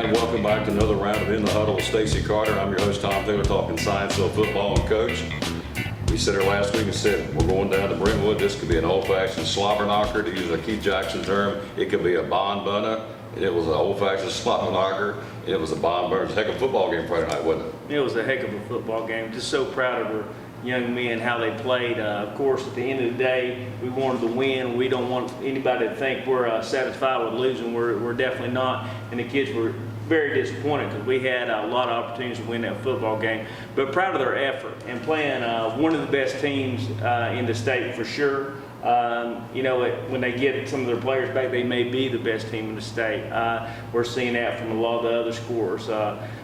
And welcome back to another round of In the Huddle with Stacey Carter. I'm your host, Tom Taylor, talking Scienceville football and coach. We said here last week and said we're going down to Brentwood. This could be an old-fashioned slobber knocker, to use a Keith Jackson term. It could be a bon bunner, and it was an old-fashioned slobber knocker, and it was a bon bunner. It was a heck of a football game Friday night, wasn't it? It was a heck of a football game. Just so proud of our young men, how they played. Of course, at the end of the day, we wanted to win. We don't want anybody to think we're satisfied with losing. We're definitely not. And the kids were very disappointed because we had a lot of opportunities to win that football game. But proud of their effort and playing one of the best teams in the state for sure. You know, when they get some of their players back, they may be the best team in the state. We're seeing that from a lot of the other scores.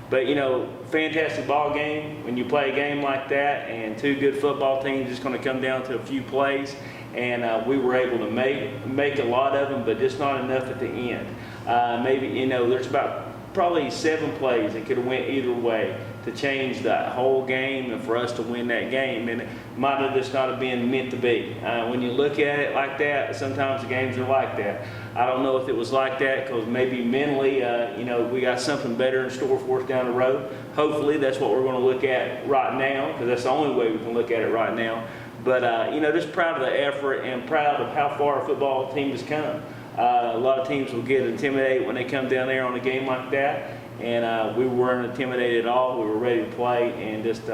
But, you know, fantastic ball game. When you play a game like that and two good football teams, it's going to come down to a few plays. And we were able to make a lot of them, but just not enough at the end. Maybe, you know, there's probably 7 plays that could have went either way to change that whole game and for us to win that game. And it might have just not have been meant to be. When you look at it like that, sometimes the games are like that. I don't know if it was like that because maybe mentally, you know, we got something better in store for us down the road. Hopefully that's what we're going to look at right now, because that's the only way we can look at it right now. But, you know, just proud of the effort and proud of how far our football team has come. A lot of teams will get intimidated when they come down there on a game like that, and we weren't intimidated at all. We were ready to play, and just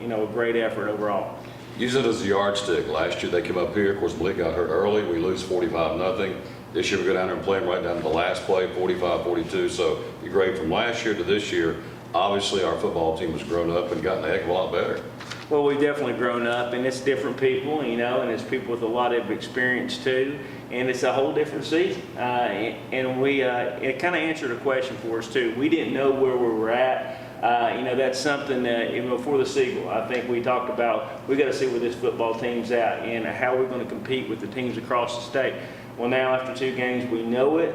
you know, a great effort overall. Use it as a yardstick. Last year they came up here. Of course, Malik got hurt early. We lose 45-0. This year we go down there and play them right down to the last play, 45-42. So you grade from last year to this year. Obviously, our football team has grown up and gotten a heck of a lot better. Well, we've definitely grown up, and it's different people, you know, and it's people with a lot of experience too, and it's a whole different season. And we, it kind of answered a question for us too. We didn't know where we were at. You know, that's something that even before the Seagull, I think we talked about, we got to see where this football team's at and how we're going to compete with the teams across the state. Well, now after 2 games, we know it.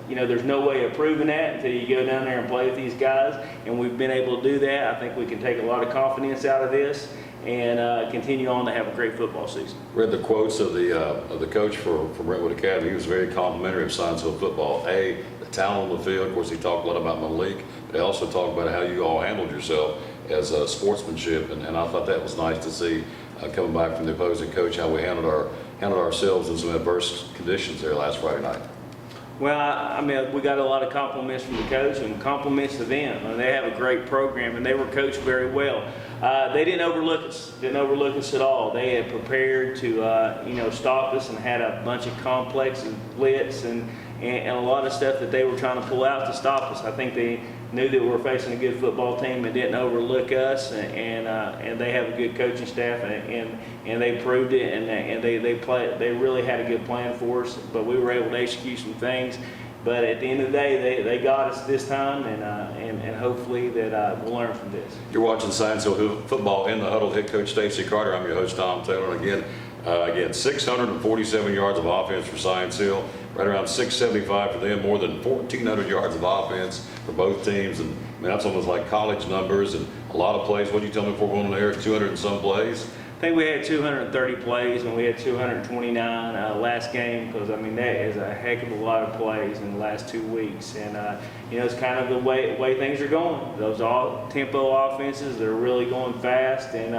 You know, there's no way of proving that until you go down there and play with these guys, and we've been able to do that. I think we can take a lot of confidence out of this and continue on to have a great football season. Read the quotes of the coach from Brentwood Academy. He was very complimentary of Scienceville football. The talent on the field. Of course, he talked a lot about Malik, but he also talked about how you all handled yourself as sportsmanship, and I thought that was nice to see coming back from the opposing coach, how we handled ourselves in some adverse conditions there last Friday night. Well, I mean, we got a lot of compliments from the coach and compliments to them. And they have a great program, and they were coached very well. They didn't overlook us at all. They had prepared to, you know, stop us and had a bunch of complex and blitz and a lot of stuff that they were trying to pull out to stop us. I think they knew that we were facing a good football team and didn't overlook us, and they have a good coaching staff, and they proved it, and they really had a good plan for us, but we were able to execute some things. But at the end of the day, they got us this time, and hopefully that we'll learn from this. You're watching Scienceville football in the Huddle. Head coach Stacey Carter. I'm your host, Tom Taylor. And again, 647 yards of offense for Scienceville, right around 675 for them, more than 1,400 yards of offense for both teams. And I mean, that's almost like college numbers and a lot of plays. What did you tell me before going on there? 200 and some plays? I think we had 230 plays, and we had 229 last game, because I mean that is a heck of a lot of plays in the last 2 weeks, and you know, it's kind of the way things are going. Those all tempo offenses, they're really going fast, and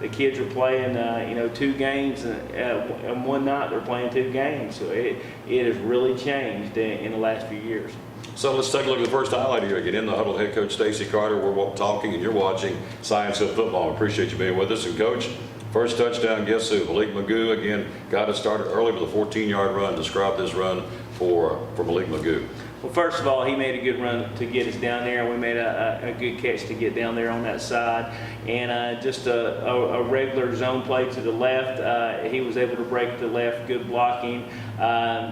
the kids are playing you know, 2 games, and one night they're playing 2 games, so it has really changed in the last few years. So let's take a look at the first highlight here. Again, in the Huddle, head coach Stacey Carter. We're talking, and you're watching Scienceville football. I appreciate you being with us. And coach, first touchdown, guess who? Malik Magoo again got us started early with a 14-yard run. Describe this run for Malik Magoo. Well, first of all, he made a good run to get us down there, and we made a good catch to get down there on that side. And just a regular zone play to the left. He was able to break to the left, good blocking.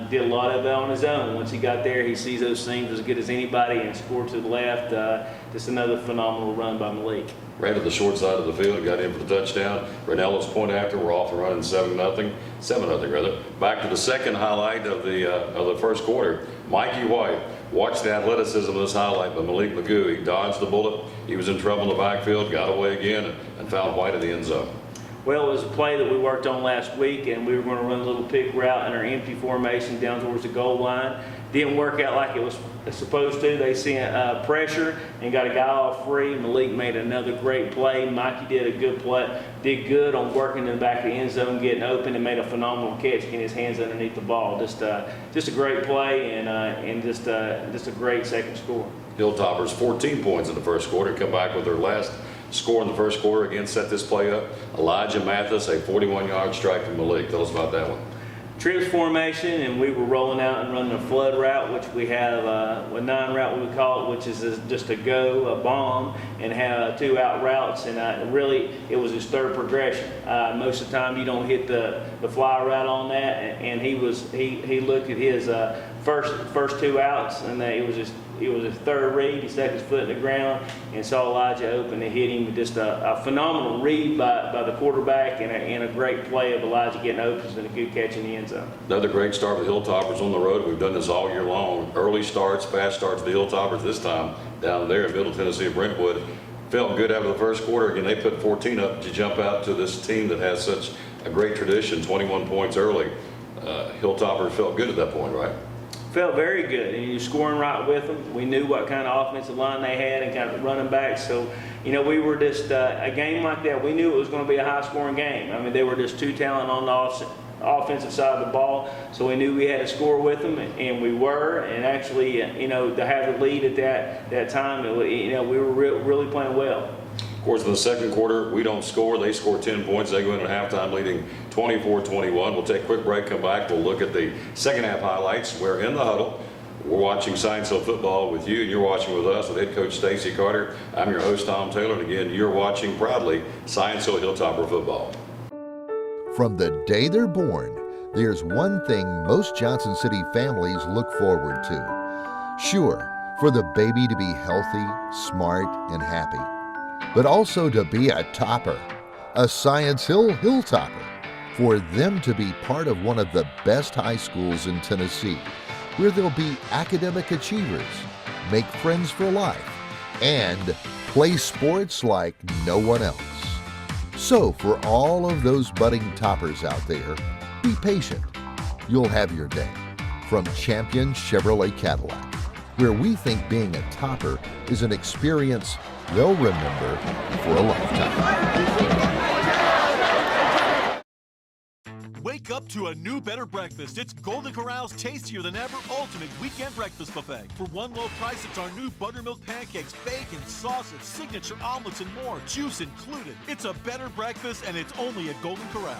Did a lot of it on his own. Once he got there, he sees those things as good as anybody and scored to the left. Just another phenomenal run by Malik. Ran to the short side of the field, got in for the touchdown. Ranello's point after, we're off and running 7-0 rather. Back to the second highlight of the first quarter. Mikey White, watch the athleticism of this highlight by Malik Magoo. He dodged the bullet. He was in trouble in the backfield, got away again, and found White in the end zone. Well, it was a play that we worked on last week, and we were going to run a little pick route in our empty formation down towards the goal line. Didn't work out like it was supposed to. They sent pressure and got a guy off free. Malik made another great play. Mikey did a good play, did good on working in the back of the end zone, getting open, and made a phenomenal catch, getting his hands underneath the ball. Just a great play, and just a great second score. Hilltoppers 14 points in the first quarter, come back with their last score in the first quarter, again set this play up. Elijah Mathis, a 41-yard strike from Malik. Tell us about that one. Trips formation, and we were rolling out and running a flood route, which we have a 9 route we would call it, which is just a go, a bomb, and have 2 out routes. And really, it was his third progression. Most of the time, you don't hit the fly route on that, and he looked at his first 2 outs, and it was his third read. He stuck his foot in the ground and saw Elijah open and hit him. Just a phenomenal read by the quarterback, and a great play of Elijah getting open and a good catch in the end zone. Another great start for the Hilltoppers on the road. We've done this all year long. Early starts, fast starts for the Hilltoppers. This time down there in Middle Tennessee at Brentwood. Felt good after the first quarter. Again, they put 14 up to jump out to this team that has such a great tradition, 21 points early. Hilltoppers felt good at that point, right? Felt very good, and you're scoring right with them. We knew what kind of offensive line they had and kind of running back. So, we were just a game like that. We knew it was going to be a high-scoring game. I mean, they were just too talented on the offensive side of the ball. So we knew we had to score with them, and we were. And actually, to have the lead at that time, we were really playing well. Of course, in the second quarter, we don't score. They score 10 points. They go into halftime leading 24-21. We'll take a quick break, come back. We'll look at the second half highlights. We're in the huddle. We're watching Science Hill football with you, and you're watching with us with head coach Stacey Carter. I'm your host, Tom Taylor, and again, you're watching proudly Science Hill Hilltopper football. From the day they're born, there's one thing most Johnson City families look forward to. Sure, for the baby to be healthy, smart, and happy, but also to be a topper, a Science Hill Hilltopper, for them to be part of one of the best high schools in Tennessee, where they'll be academic achievers, make friends for life, and play sports like no one else. So for all of those budding toppers out there, be patient. You'll have your day. From Champion Chevrolet Cadillac, where we think being a topper is an experience they'll remember for a lifetime. Wake up to a new, better breakfast. It's Golden Corral's tastier than ever ultimate weekend breakfast buffet. For one low price, it's our new buttermilk pancakes, bacon, sausage, signature omelets, and more. Juice included. It's a better breakfast, and it's only at Golden Corral.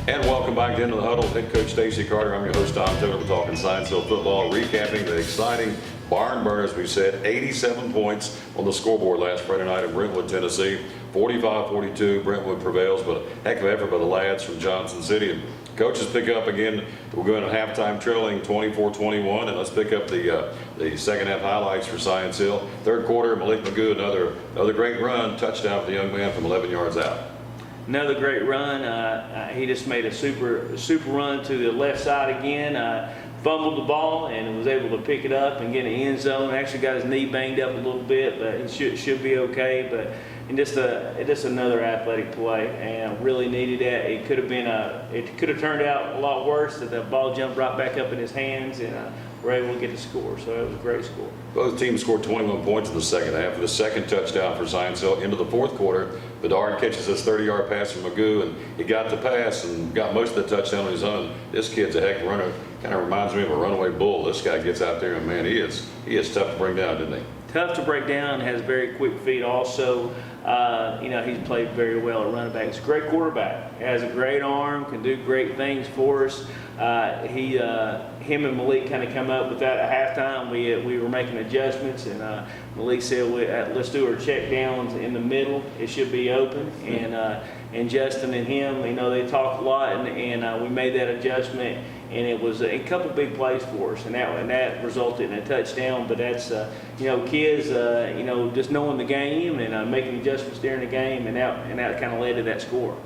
And welcome back into the huddle. Head coach Stacey Carter. I'm your host, Tom Taylor. We're talking Science Hill football, recapping the exciting barn burner, as we said. 87 points on the scoreboard last Friday night in Brentwood, Tennessee. 45-42, Brentwood prevails, but a heck of an effort by the lads from Johnson City. And coaches pick up again. We're going to halftime trailing 24-21, and let's pick up the second half highlights for Science Hill. Third quarter, Malik Magoo, another great run, touchdown for the young man from 11 yards out. Another great run. He just made a super run to the left side again. Fumbled the ball and was able to pick it up and get in the end zone. Actually got his knee banged up a little bit, but he should be okay. But just another athletic play, and really needed that. It could have turned out a lot worse. That the ball jumped right back up in his hands, and we're able to get the score. So it was a great score. Both teams scored 21 points in the second half. For the second touchdown for Science Hill into the fourth quarter, Bedard catches this 30-yard pass from Magoo, and he got the pass and got most of the touchdown on his own. This kid's a heck of a runner. Kind of reminds me of a runaway bull. This guy gets out there, and man, he is tough to bring down, didn't he? Tough to break down, has very quick feet also. He's played very well at running back. He's a great quarterback, has a great arm, can do great things for us. Him and Malik kind of come up with that at halftime. We were making adjustments, and Malik said, let's do our check downs in the middle. It should be open. And Justin and him, they talk a lot, and we made that adjustment. And it was a couple big plays for us, and that resulted in a touchdown. But that's kids, just knowing the game and making adjustments during the game, and that kind of led to that score.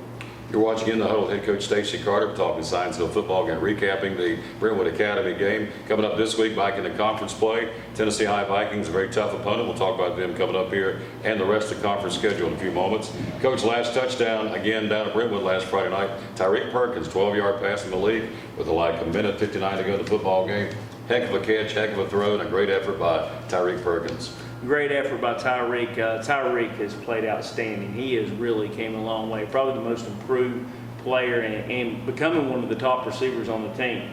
You're watching In the Huddle, head coach Stacey Carter talking Science Hill football game, recapping the Brentwood Academy game. Coming up this week, back in the conference play, Tennessee High Vikings, a very tough opponent. We'll talk about them coming up here and the rest of the conference schedule in a few moments. Coach, last touchdown again down at Brentwood last Friday night. Tyreek Perkins, 12-yard pass in the lead with like a minute 59 to go in the football game. Heck of a catch, heck of a throw, and a great effort by Tyreek Perkins. Great effort by Tyreek. Tyreek has played outstanding. He has really came a long way. Probably the most improved player and becoming one of the top receivers on the team.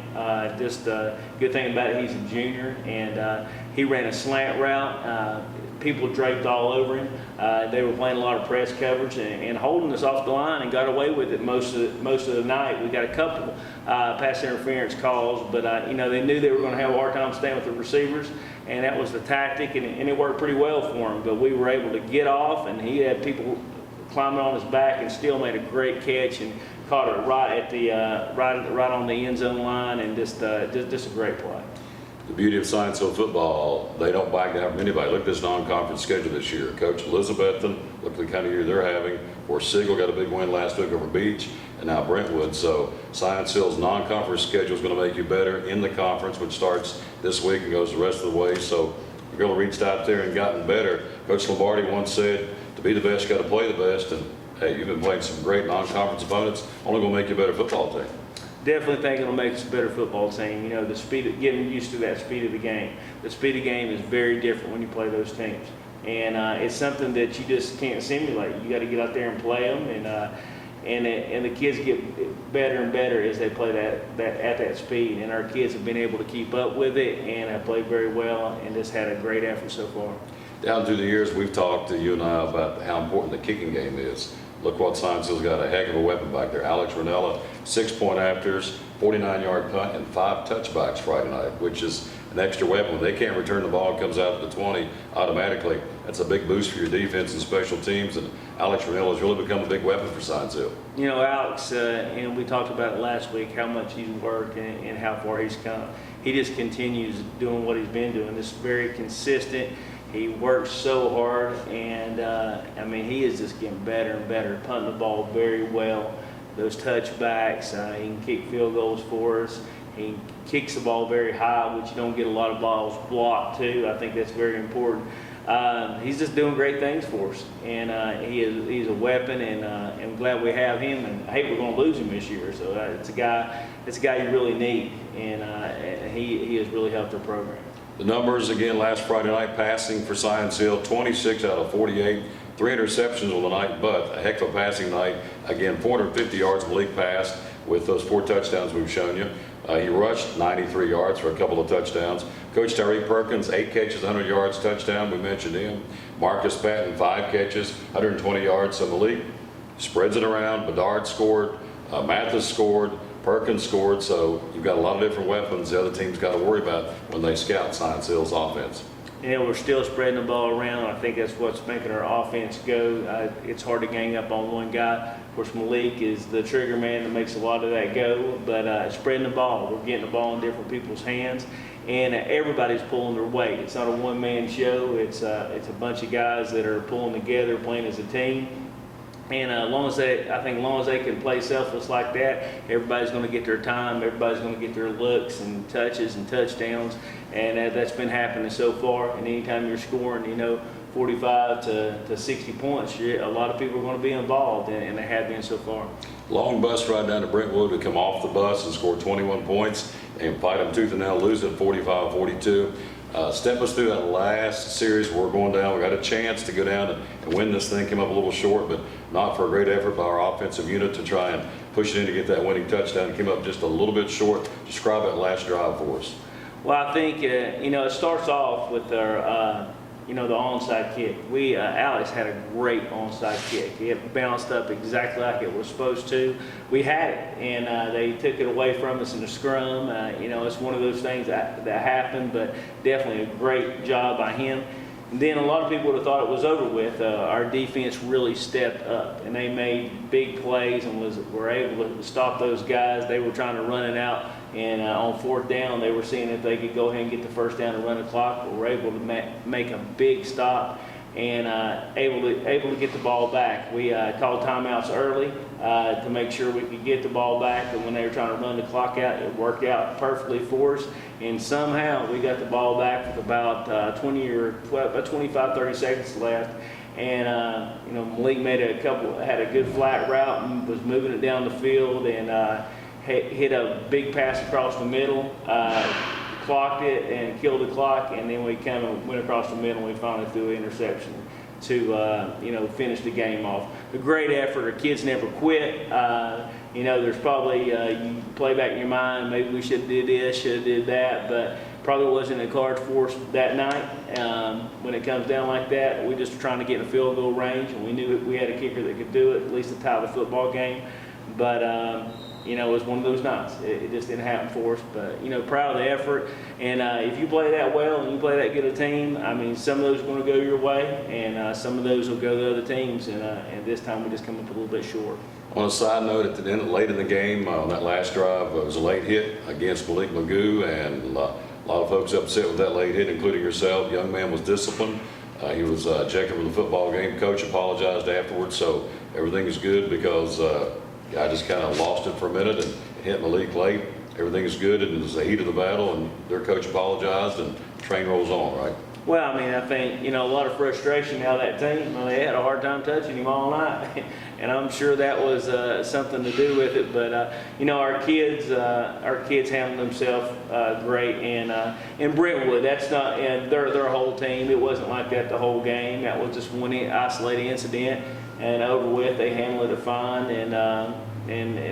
Just good thing about it, he's a junior, and he ran a slant route. People draped all over him. They were playing a lot of press coverage and holding us off the line, and got away with it most of the night. We got a couple pass interference calls, but you know, they knew they were going to have a hard time staying with the receivers, and that was the tactic, and it worked pretty well for him. But we were able to get off, and he had people climbing on his back, and still made a great catch and caught it right at the right on the end zone line, and just a great play. The beauty of Science Hill football, they don't back down from anybody. Look at this non-conference schedule this year. Coach Elizabethton, look at the kind of year they're having. Of course, Siegel got a big win last week over Beach, and now Brentwood. So Science Hill's non-conference schedule is going to make you better in the conference, which starts this week and goes the rest of the way. So you're going to reach out there and gotten better. Coach Lombardi once said, to be the best, you got to play the best. And hey, you've been playing some great non-conference opponents. Only going to make you a better football team. Definitely think it'll make us a better football team. You know, the speed of getting used to that speed of the game. The speed of the game is very different when you play those teams, and it's something that you just can't simulate. You got to get out there and play them, and the kids get better and better as they play at that speed. And our kids have been able to keep up with it and have played very well, and just had a great effort so far. Down through the years, we've talked to you and I about how important the kicking game is. Look what Science Hill's got, a heck of a weapon back there. Alex Ranella, 6-point afters, 49-yard punt, and 5 touchbacks Friday night, which is an extra weapon. When they can't return the ball, it comes out to the 20 automatically. That's a big boost for your defense and special teams, and Alex Ranella has really become a big weapon for Science Hill. You know, Alex, and we talked about it last week, how much he's worked and how far he's come. He just continues doing what he's been doing. This very consistent. He works so hard, and I mean, he is just getting better and better, punting the ball very well. Those touchbacks, he can kick field goals for us. He kicks the ball very high, which you don't get a lot of balls blocked too. I think that's very important. He's just doing great things for us, and he's a weapon, and I'm glad we have him. And I hate we're going to lose him this year. So it's a guy you really need, and he has really helped our program. The numbers again last Friday night, passing for Science Hill, 26 out of 48, 3 interceptions on the night, but a heck of a passing night. Again, 450 yards Malik passed with those 4 touchdowns we've shown you. He rushed 93 yards for a couple of touchdowns. Coach Tyreek Perkins, 8 catches, 100 yards, touchdown. We mentioned him. Marcus Patton, 5 catches, 120 yards. So Malik spreads it around. Bedard scored. Mathis scored. Perkins scored, so you've got a lot of different weapons the other team's got to worry about when they scout Science Hill's offense. Yeah, we're still spreading the ball around. I think that's what's making our offense go. It's hard to gang up on one guy. Of course, Malik is the trigger man that makes a lot of that go, but spreading the ball. We're getting the ball in different people's hands, and everybody's pulling their weight. It's not a one-man show. It's a bunch of guys that are pulling together, playing as a team. And as long as they can play selfless like that, everybody's going to get their time. Everybody's going to get their looks and touches and touchdowns, and that's been happening so far. And anytime you're scoring, 45 to 60 points, a lot of people are going to be involved, and they have been so far. Long bus ride down to Brentwood. We come off the bus and score 21 points and fight them tooth and nail, lose it 45-42. Step us through that last series where we're going down. We got a chance to go down and win this thing. Came up a little short, but not for a great effort by our offensive unit to try and push it in to get that winning touchdown. Came up just a little bit short. Describe that last drive for us. Well, I think it starts off with our the onside kick. Alex had a great onside kick. It bounced up exactly like it was supposed to. We had it, and they took it away from us in the scrum. It's one of those things that happened, but definitely a great job by him. And then a lot of people would have thought it was over with. Our defense really stepped up, and they made big plays and were able to stop those guys. They were trying to run it out, and on 4th down, they were seeing if they could go ahead and get the 1st down and run the clock. But were able to make a big stop and able to get the ball back. We called timeouts early to make sure we could get the ball back, and when they were trying to run the clock out, it worked out perfectly for us. And somehow we got the ball back with about 25, 30 seconds left. And you know, Malik had a good flat route and was moving it down the field, and hit a big pass across the middle, clocked it and killed the clock, and then we kind of went across the middle and we finally threw an interception to you know, finish the game off. A great effort. Our kids never quit. You know, there's probably you play back in your mind, maybe we should have did this, should have did that, but probably wasn't in the cards for us that night. When it comes down like that, we just were trying to get in a field goal range, and we knew we had a kicker that could do it, at least to tie the football game. But you know, it was one of those nights. It just didn't happen for us. But, you know, proud of the effort. And if you play that well and you play that good a team, I mean, some of those are going to go your way, and some of those will go to other teams. And this time we just come up a little bit short. On a side note, at the end, late in the game, on that last drive, it was a late hit against Malik Magoo, and a lot of folks upset with that late hit, including yourself. Young man was disciplined. He was ejected from the football game. Coach apologized afterwards, so everything is good because I just kind of lost it for a minute and hit Malik late. Everything is good, and it was the heat of the battle, and their coach apologized, and the train rolls on, right? Well, I mean, I think, you know, a lot of frustration out of that team. Well, they had a hard time touching him all night, and I'm sure that was something to do with it. But you know, our kids handled themselves great, and in Brentwood, that's not, and their whole team. It wasn't like that the whole game. That was just one isolated incident, and over with, they handled it fine, and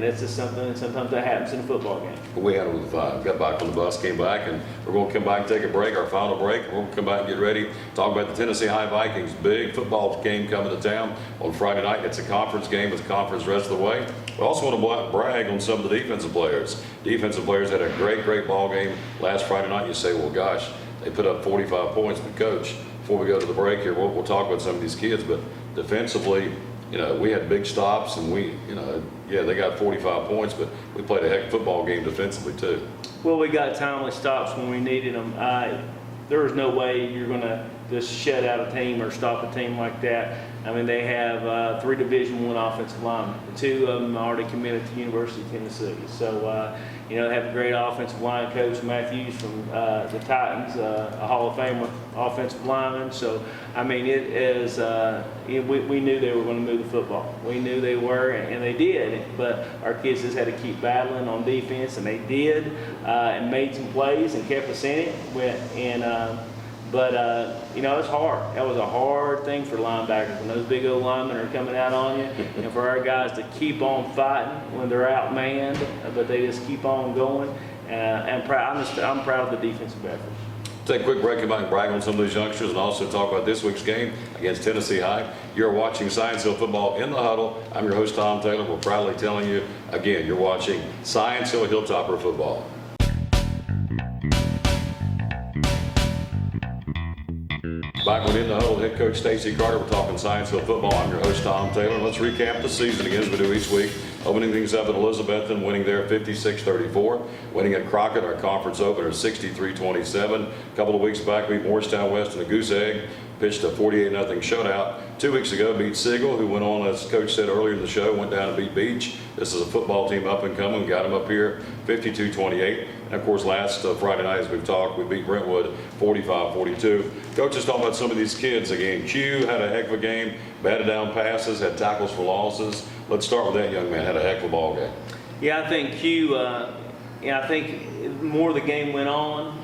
it's just something that sometimes that happens in a football game. We handled it fine. Got back on the bus, came back, and we're going to come back and take a break, our final break. We're going to come back and get ready, talk about the Tennessee High Vikings. Big football game coming to town on Friday night. It's a conference game with conference the rest of the way. We also want to brag on some of the defensive players. Defensive players had a great ball game last Friday night. You say, well, gosh, they put up 45 points. But Coach, before we go to the break here, we'll talk about some of these kids, but defensively, you know, we had big stops, and we, you know, yeah, they got 45 points, but we played a heck of a football game defensively too. Well, we got timely stops when we needed them. There was no way you're going to just shut out a team or stop a team like that. I mean, they have 3 Division I offensive linemen. 2 of them already committed to the University of Tennessee. So, you know, they have a great offensive line coach, Matthews from the Titans, a Hall of Famer offensive lineman. So, I mean, it is, we knew they were going to move the football. We knew they were, and they did. But our kids just had to keep battling on defense, and they did, and made some plays and kept us in it. But you know, it's hard. That was a hard thing for linebackers when those big old linemen are coming out on you, and for our guys to keep on fighting when they're outmanned, but they just keep on going. I'm proud of the defensive efforts. Take a quick break, come back and brag on some of these youngsters, and also talk about this week's game against Tennessee High. You're watching Science Hill Football in the Huddle. I'm your host, Tom Taylor. We're proudly telling you, again, you're watching Science Hill Hilltopper Football. Back with In the Huddle, head coach Stacey Carter. We're talking Science Hill football. I'm your host, Tom Taylor. Let's recap the season again as we do each week. Opening things up at Elizabethton, winning there 56-34. Winning at Crockett, our conference opener, 63-27. A couple of weeks back, beat Morristown West in a goose egg. Pitched a 48-0 shutout. 2 weeks ago, beat Siegel, who went on, as Coach said earlier in the show, went down to beat Beach. This is a football team up and coming. Got them up here 52-28. And of course, last Friday night, as we've talked, we beat Brentwood 45-42. Coach is talking about some of these kids again. Q had a heck of a game, batted down passes, had tackles for losses. Let's start with that young man. Had a heck of a ball game. Yeah, I think Q. I think the more the game went on,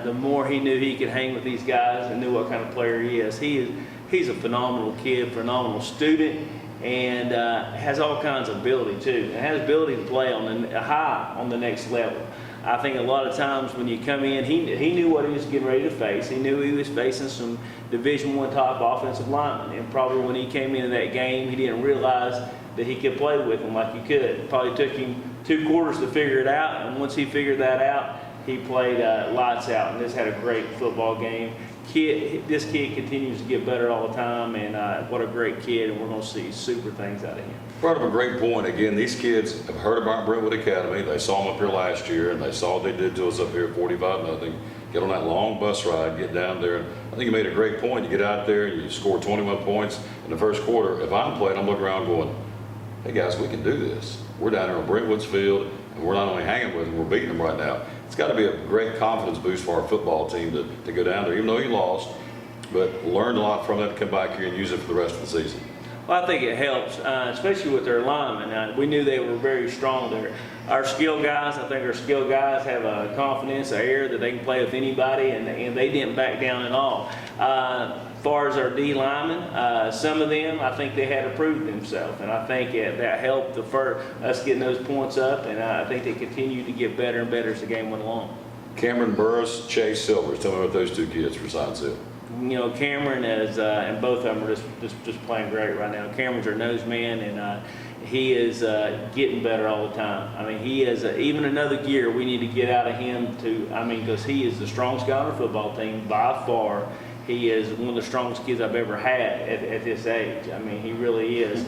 the more he knew he could hang with these guys and knew what kind of player he is. He's a phenomenal kid, phenomenal student, and has all kinds of ability too, and has ability to play on the high on the next level. I think a lot of times when you come in, he knew what he was getting ready to face. He knew he was facing some Division I top offensive linemen, and probably when he came into that game, he didn't realize that he could play with them like he could. It probably took him 2 quarters to figure it out, and once he figured that out, he played lights out and just had a great football game. This kid continues to get better all the time, and what a great kid, and we're going to see super things out of him. Brought up a great point. Again, these kids have heard about Brentwood Academy. They saw them up here last year, and they saw what they did to us up here at 45-0. Get on that long bus ride, get down there, and I think you made a great point. You get out there and you score 21 points in the first quarter. If I'm playing, I'm looking around going, hey guys, we can do this. We're down here on Brentwood's field, and we're not only hanging with them, we're beating them right now. It's got to be a great confidence boost for our football team to go down there, even though you lost, but learned a lot from that to come back here and use it for the rest of the season. Well, I think it helps, especially with their linemen. We knew they were very strong there. Our skill guys, I think our skill guys have a confidence, an air that they can play with anybody, and they didn't back down at all. As far as our D linemen, some of them, I think they had to prove themselves, and I think that helped us getting those points up, and I think they continued to get better and better as the game went along. Cameron Burris, Chase Silvers. Tell me about those two kids for Science Hill. You know, Cameron is, and both of them are just playing great right now. Cameron's our nose man, and he is getting better all the time. I mean, he is even another gear we need to get out of him because he is the strongest guy on our football team by far. He is one of the strongest kids I've ever had at this age. I mean, he really is.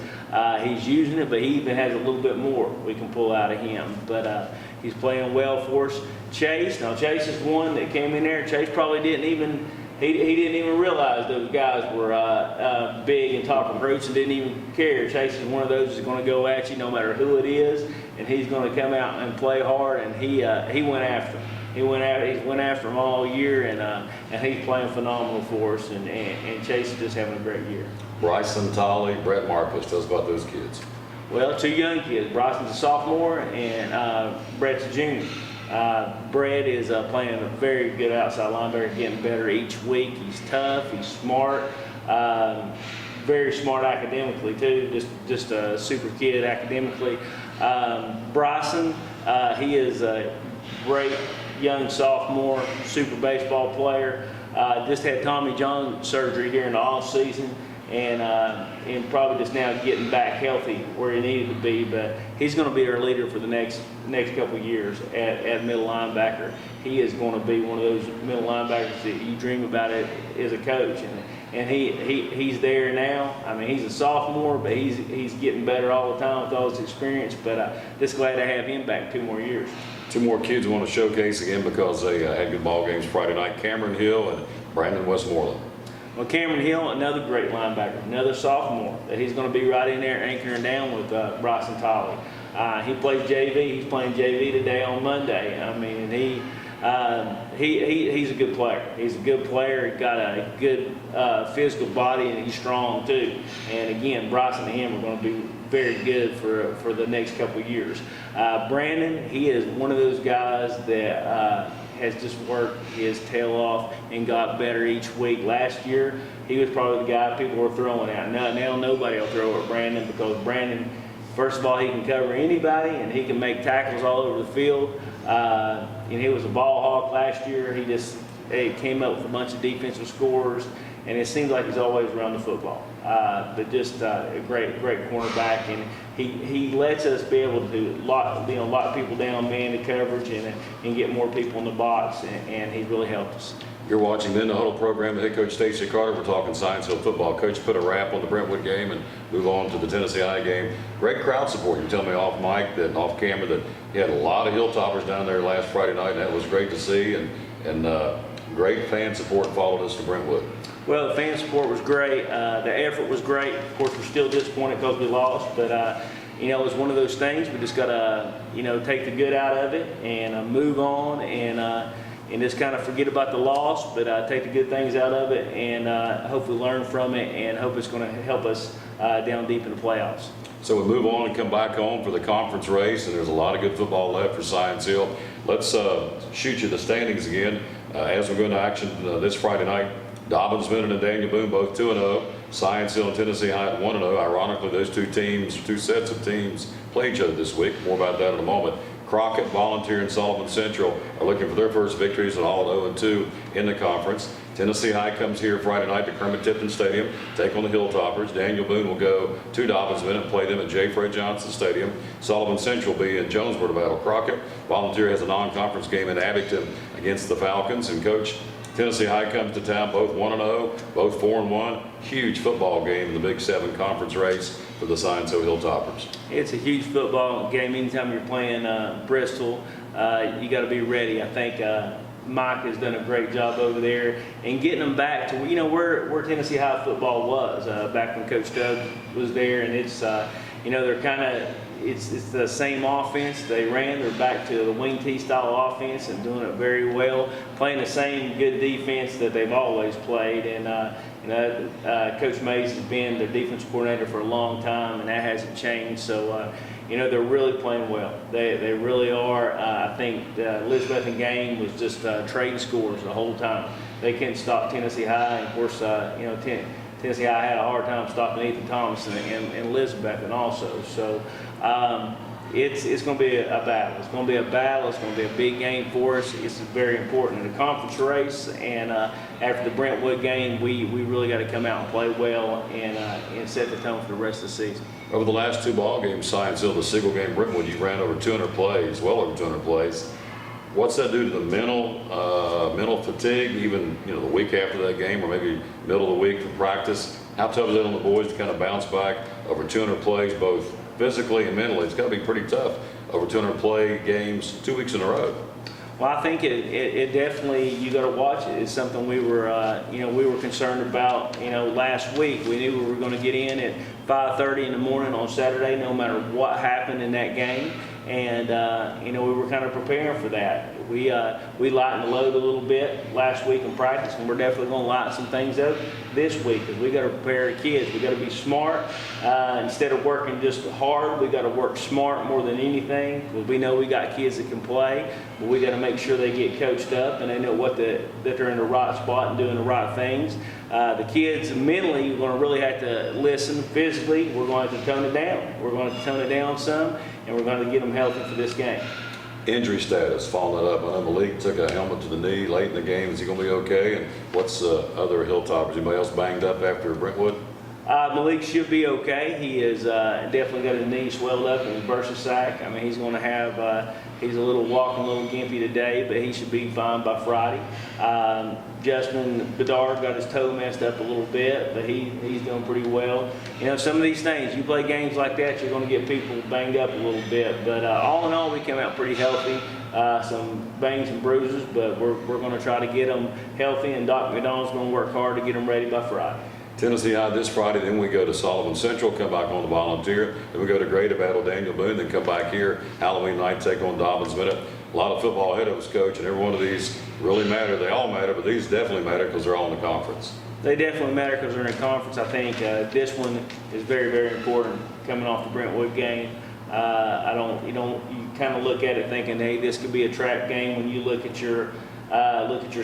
He's using it, but he even has a little bit more we can pull out of him. But he's playing well for us. Chase is one that came in there. Chase probably didn't even realize those guys were big and top recruits and didn't even care. Chase is one of those that's going to go at you no matter who it is, and he's going to come out and play hard. And he went after him. He went after him all year, and he's playing phenomenal for us. And Chase is just having a great year. Bryson Tolley, Brett Marcus. Tell us about those kids. Well, two young kids. Bryson's a sophomore, and Brett's a junior. Brett is playing a very good outside linebacker, getting better each week. He's tough, he's smart, very smart academically too, just a super kid academically. Bryson, he is a great young sophomore, super baseball player. Just had Tommy John surgery here in the off season, and probably just now getting back healthy where he needed to be. But he's going to be our leader for the next couple of years at middle linebacker. He is going to be one of those middle linebackers that you dream about it as a coach, and he's there now. I mean, he's a sophomore, but he's getting better all the time with all his experience. But just glad to have him back 2 more years. Two more kids we want to showcase again because they had good ball games Friday night. Cameron Hill and Brandon Westmoreland. Well, Cameron Hill, another great linebacker, another sophomore that he's going to be right in there anchoring down with Bryson Tolley. He plays JV. He's playing JV today on Monday. I mean, he's a good player. He's a good player. He's got a good physical body, and he's strong too. And again, Bryson and him are going to be very good for the next couple of years. Brandon, he is one of those guys that has just worked his tail off and got better each week. Last year, he was probably the guy people were throwing at. Now nobody will throw at Brandon because Brandon, first of all, he can cover anybody and he can make tackles all over the field. And he was a ball hawk last year. He came up with a bunch of defensive scores, and it seems like he's always around the football. But just a great cornerback, and he lets us be able to lock people down, man the coverage, and get more people in the box, and he really helped us. You're watching the Huddle program with head coach Stacey Carter. We're talking Science Hill football. Coach put a wrap on the Brentwood game and move on to the Tennessee High game. Great crowd support. You tell me off mic that off camera that you had a lot of Hilltoppers down there last Friday night, and that was great to see. And great fan support followed us to Brentwood. Well, the fan support was great. The effort was great. Of course, we're still disappointed because we lost, but it was one of those things. We just got to, take the good out of it and move on and just kind of forget about the loss, but take the good things out of it and hopefully learn from it and hope it's going to help us down deep in the playoffs. So we move on and come back home for the conference race, and there's a lot of good football left for Science Hill. Let's shoot you the standings again as we go into action this Friday night. Dobbins, Minton, and Daniel Boone both 2-0. Science Hill and Tennessee High at 1-0. Ironically, those two sets of teams play each other this week. More about that in a moment. Crockett, Volunteer, and Sullivan Central are looking for their first victories at all at 0-2 in the conference. Tennessee High comes here Friday night to Kermit-Tipton Stadium, take on the Hilltoppers. Daniel Boone will go to Dobbins Minute, play them at J. Fred Johnson Stadium. Sullivan Central will be in Jonesboro to battle Crockett. Volunteer has a non-conference game in Abington against the Falcons. And Coach, Tennessee High comes to town, both 1-0, both 4-1. Huge football game in the Big 7 conference race for the Science Hill Hilltoppers. It's a huge football game. Anytime you're playing Bristol, you got to be ready. I think Mike has done a great job over there and getting them back to where Tennessee High football was back when Coach Doug was there, and it's they're kind of it's the same offense they ran. They're back to the wing T style offense and doing it very well, playing the same good defense that they've always played. And Coach Mays has been their defensive coordinator for a long time, and that hasn't changed. So they're really playing well. They really are. I think Elizabeth and Game was just trading scores the whole time. They couldn't stop Tennessee High, and of course Tennessee High had a hard time stopping Ethan Thomas and Elizabeth, and also. So it's going to be a battle. It's going to be a battle. It's going to be a big game for us. It's very important in the conference race. And after the Brentwood game, we really got to come out and play well and set the tone for the rest of the season. Over the last 2 ball games, Science Hill, the single game Brentwood, you ran over 200 plays, well over 200 plays. What's that do to the mental fatigue, even the week after that game, or maybe middle of the week for practice? How tough is it on the boys to kind of bounce back over 200 plays, both physically and mentally? It's got to be pretty tough over 200 play games 2 weeks in a row. Well, I think it definitely, you got to watch it. It's something we were concerned about last week. We knew we were going to get in at 5:30 in the morning on Saturday, no matter what happened in that game. And we were kind of preparing for that. We lightened the load a little bit last week in practice, and we're definitely going to lighten some things up this week, because we got to prepare the kids. We got to be smart. Instead of working just hard, we got to work smart more than anything, because we know we got kids that can play, but we got to make sure they get coached up and they know that they're in the right spot and doing the right things. The kids mentally, we're going to really have to listen. Physically, we're going to have to tone it down. We're going to tone it down some, and we're going to get them healthy for this game. Injury status, following that up. I know Malik took a helmet to the knee late in the game. Is he going to be okay? And what's other Hilltoppers? Anybody else banged up after Brentwood? Malik should be okay. He is definitely got his knee swelled up and burst his sack. I mean, he's going to have, he's a little walking, a little gimpy today, but he should be fine by Friday. Justin Bedard got his toe messed up a little bit, but he's doing pretty well. Some of these things, you play games like that, you're going to get people banged up a little bit. But all in all, we came out pretty healthy. Some bangs and bruises, but we're going to try to get them healthy, and Doc McDonald's going to work hard to get them ready by Friday. Tennessee High this Friday, then we go to Sullivan Central, come back on the Volunteer, then we go to Gray to battle Daniel Boone, then come back here, Halloween night, take on Dobbins Minute. A lot of football ahead of us, Coach, and every one of these really matter. They all matter, but these definitely matter because they're all in the conference. They definitely matter because they're in a conference. I think this one is very, very important coming off the Brentwood game. You kind of look at it thinking, hey, this could be a trap game when you look at your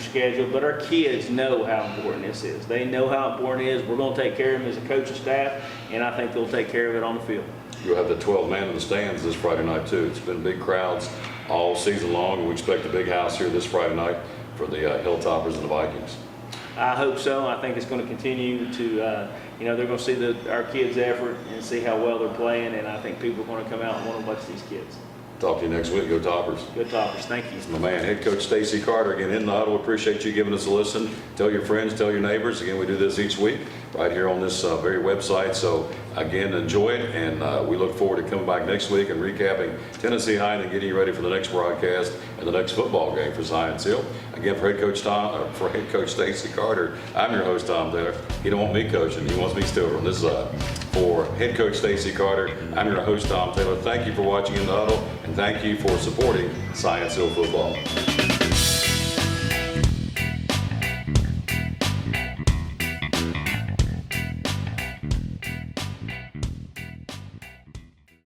schedule, but our kids know how important this is. They know how important it is. We're going to take care of them as a coaching staff, and I think they'll take care of it on the field. You'll have the 12 man in the stands this Friday night too. It's been big crowds all season long, and we expect a big house here this Friday night for the Hilltoppers and the Vikings. I hope so. I think it's going to continue to, they're going to see our kids' effort and see how well they're playing, and I think people are going to come out and want to watch these kids. Talk to you next week. Go Toppers. Good Toppers. Thank you. It's my man, head coach Stacey Carter, again in the Huddle. Appreciate you giving us a listen. Tell your friends, tell your neighbors. Again, we do this each week right here on this very website. So again, enjoy it, and we look forward to coming back next week and recapping Tennessee High and getting you ready for the next broadcast and the next football game for Science Hill. Again, for head coach Stacey Carter, I'm your host Tom Taylor. He don't want me coaching; he wants me still on this side. For head coach Stacey Carter, I'm your host Tom Taylor. Thank you for watching in the Huddle, and thank you for supporting Science Hill football.